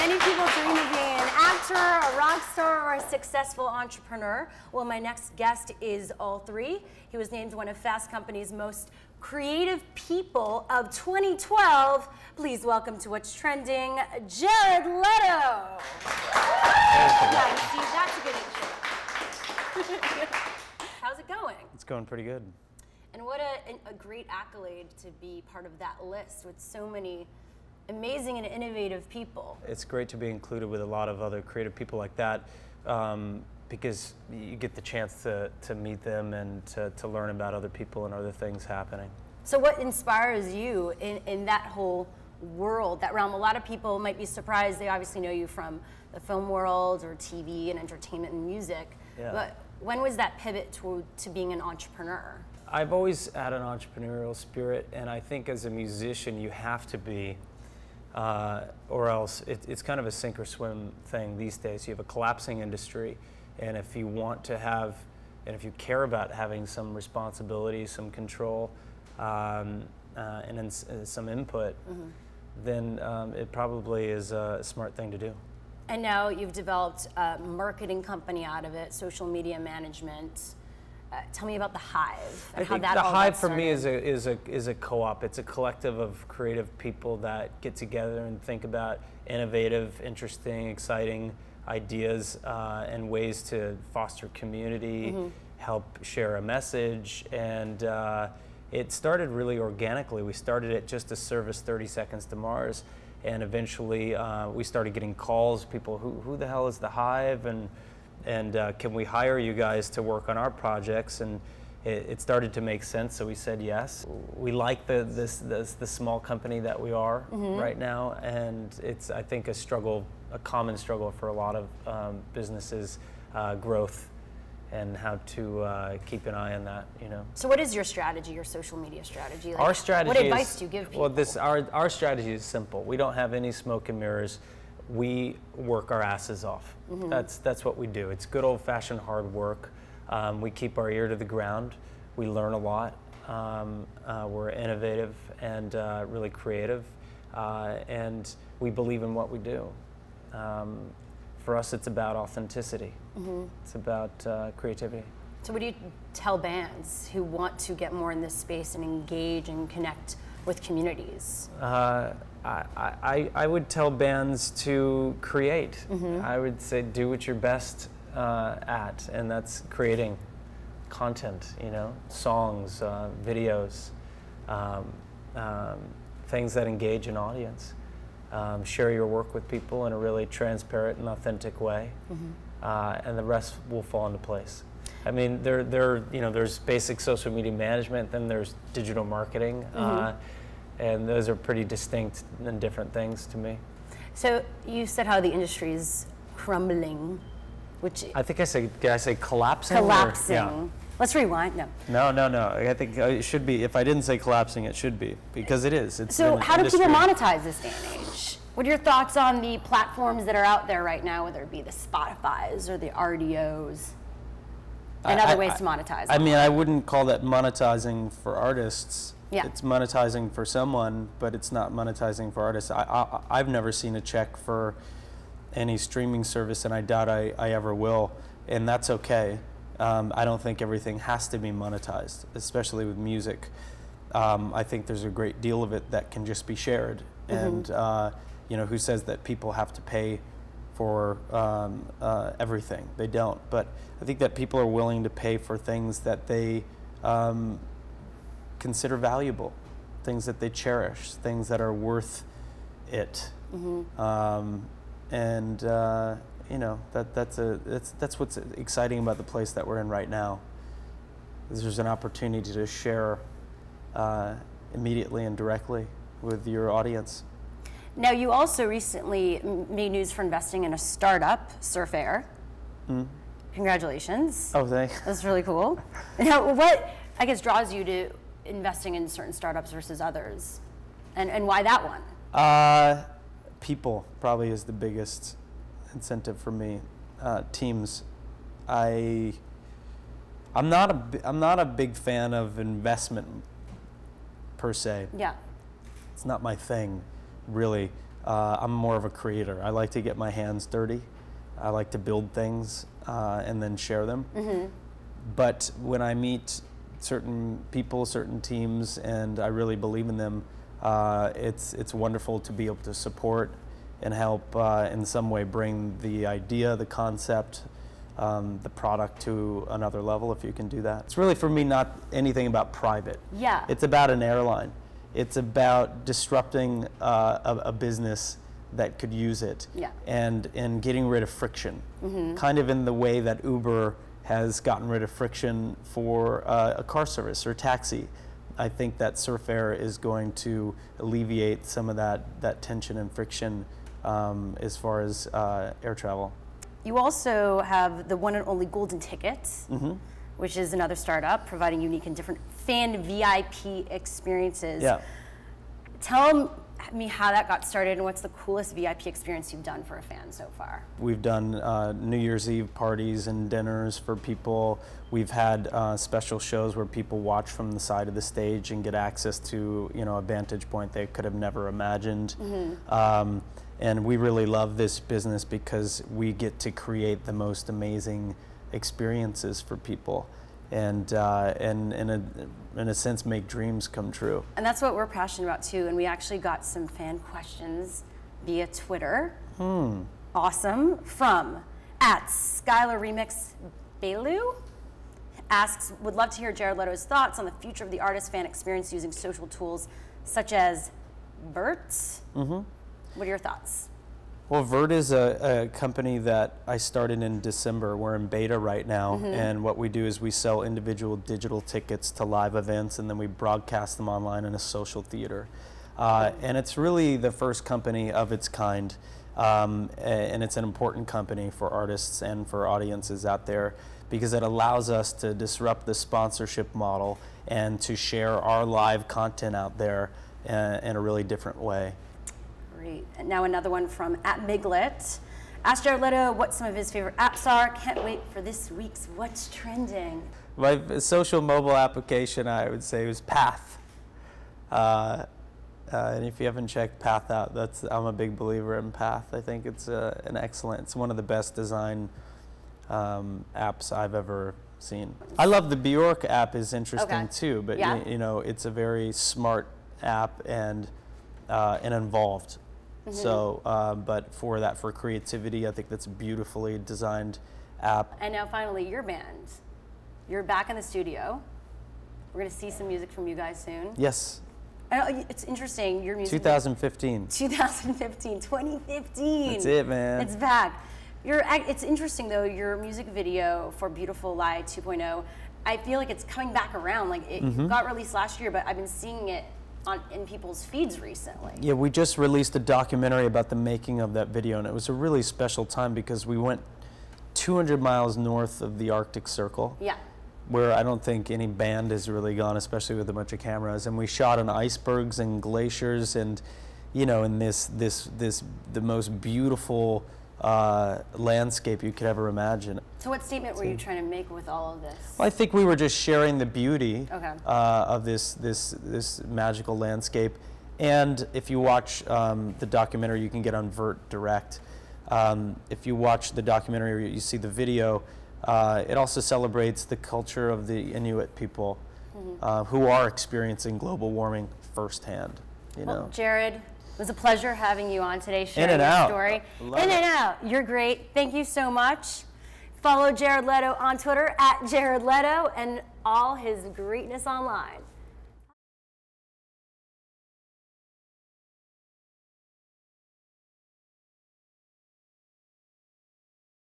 Many people dream of being an actor, a rock star, or a successful entrepreneur. Well, my next guest is all three. He was named one of Fast Company's most creative people of 2012. Please welcome to What's Trending, Jared Leto. Yeah, Steve, that's a good intro. How's it going? It's going pretty good. And what a great accolade to be part of that list with so many amazing and innovative people. It's great to be included with a lot of other creative people like that because you get the chance to meet them and to learn about other people and other things happening. So what inspires you in that whole world, that realm? A lot of people might be surprised. They obviously know you from the film world or TV and entertainment and music. Yeah. But when was that pivot to being an entrepreneur? I've always had an entrepreneurial spirit, and I think as a musician you have to be, or else it's kind of a sink or swim thing these days. You have a collapsing industry, and if you want to have, and if you care about having some responsibility, some control, and then some input, then it probably is a smart thing to do. And now you've developed a marketing company out of it, social media management. Tell me about the Hive and how that all got started. The Hive for me is a co-op. It's a collective of creative people that get together and think about innovative, interesting, exciting ideas and ways to foster community, help share a message, and it started really organically. We started it just to service 30 Seconds to Mars, and eventually we started getting calls, people, who the hell is the Hive, and can we hire you guys to work on our projects? And it started to make sense, so we said yes. We like the small company that we are right now, and it's, I think, a common struggle for a lot of businesses, growth, and how to keep an eye on that, you know. So what is your strategy, your social media strategy? Like, our strategy what advice do you give people? Well, our strategy is simple. We don't have any smoke and mirrors. We work our asses off. That's what we do. It's good old-fashioned hard work. We keep our ear to the ground. We learn a lot. We're innovative and really creative, and we believe in what we do. For us, it's about authenticity. It's about creativity. So what do you tell bands who want to get more in this space and engage and connect with communities? I would tell bands to create. I would say do what you're best at, and that's creating content, you know, songs, videos, things that engage an audience. Share your work with people in a really transparent and authentic way, and the rest will fall into place. I mean, there's basic social media management, then there's digital marketing, and those are pretty distinct and different things to me. So you said how the industry is crumbling, which I think did I say collapsing? Collapsing. Yeah. Let's rewind. No. I think it should be. If I didn't say collapsing, it should be, because it is. It's so how do people monetize this day and age? What are your thoughts on the platforms that are out there right now, whether it be the Spotifys or the RDOs, and other ways to monetize? I mean, I wouldn't call that monetizing for artists. Yeah. It's monetizing for someone, but it's not monetizing for artists. I've never seen a check for any streaming service, and I doubt I ever will, and that's okay. I don't think everything has to be monetized, especially with music. I think there's a great deal of it that can just be shared, and you know, who says that people have to pay for everything? They don't, but I think that people are willing to pay for things that they consider valuable, things that they cherish, things that are worth it, and you know, that's what's exciting about the place that we're in right now. There's an opportunity to share immediately and directly with your audience. Now, you also recently made news for investing in a startup, Surf Air. Congratulations. Oh, thanks. That's really cool. Now, what, I guess, draws you to investing in certain startups versus others? And why that one? People probably is the biggest incentive for me. Teams. I'm not a big fan of investment per se. Yeah. It's not my thing, really. I'm more of a creator. I like to get my hands dirty. I like to build things and then share them. But when I meet certain people, certain teams, and I really believe in them, it's wonderful to be able to support and help in some way bring the idea, the concept, the product to another level, if you can do that. It's really, for me, not anything about private. Yeah. It's about an airline. It's about disrupting a business that could use it, and getting rid of friction, kind of in the way that Uber has gotten rid of friction for a car service or taxi. I think that Surf Air is going to alleviate some of that tension and friction as far as air travel. You also have the one and only Golden Tickets, which is another startup providing unique and different fan VIP experiences. Yeah. Tell me how that got started and what's the coolest VIP experience you've done for a fan so far? We've done New Year's Eve parties and dinners for people. We've had special shows where people watch from the side of the stage and get access to, you know, a vantage point they could have never imagined. And we really love this business because we get to create the most amazing experiences for people, and in a sense make dreams come true. And that's what we're passionate about too. And we actually got some fan questions via Twitter. Awesome. From @SkylarRemixBelu asks, would love to hear Jared Leto's thoughts on the future of the artist fan experience using social tools such as Vert. What are your thoughts? Well, Vert is a company that I started in December. We're in beta right now, and what we do is we sell individual digital tickets to live events, and then we broadcast them online in a social theater. And it's really the first company of its kind, and it's an important company for artists and for audiences out there because it allows us to disrupt the sponsorship model and to share our live content out there in a really different way. Great. And now another one from @Miglet. Ask Jared Leto what some of his favorite apps are. Can't wait for this week's What's Trending. My social mobile application, I would say, was Path. And if you haven't checked Path out, I'm a big believer in Path. I think it's it's one of the best design apps I've ever seen. I love the Bjork app is interesting too, but you know, it's a very smart app and involved. So, but for creativity, I think that's a beautifully designed app. And now finally, your band. You're back in the studio. We're going to see some music from you guys soon. Yes. It's interesting, your music. 2015. 2015, 2015. That's it, man. It's back. It's interesting though, your music video for Beautiful Lie 2.0, I feel like it's coming back around. Like it got released last year, but I've been seeing it in people's feeds recently. Yeah, we just released a documentary about the making of that video, and it was a really special time because we went 200 miles north of the Arctic Circle. Yeah. Where I don't think any band has really gone, especially with a bunch of cameras. And we shot on icebergs and glaciers, and you know, in the most beautiful landscape you could ever imagine. So what statement were you trying to make with all of this? Well, I think we were just sharing the beauty of this magical landscape. And if you watch the documentary, you can get on Vert Direct. If you watch the documentary, you see the video. It also celebrates the culture of the Inuit people who are experiencing global warming firsthand. You know, Jared, it was a pleasure having you on today, sharing your story. In and out. You're great. Thank you so much. Follow Jared Leto on Twitter @JaredLeto and all his greatness online.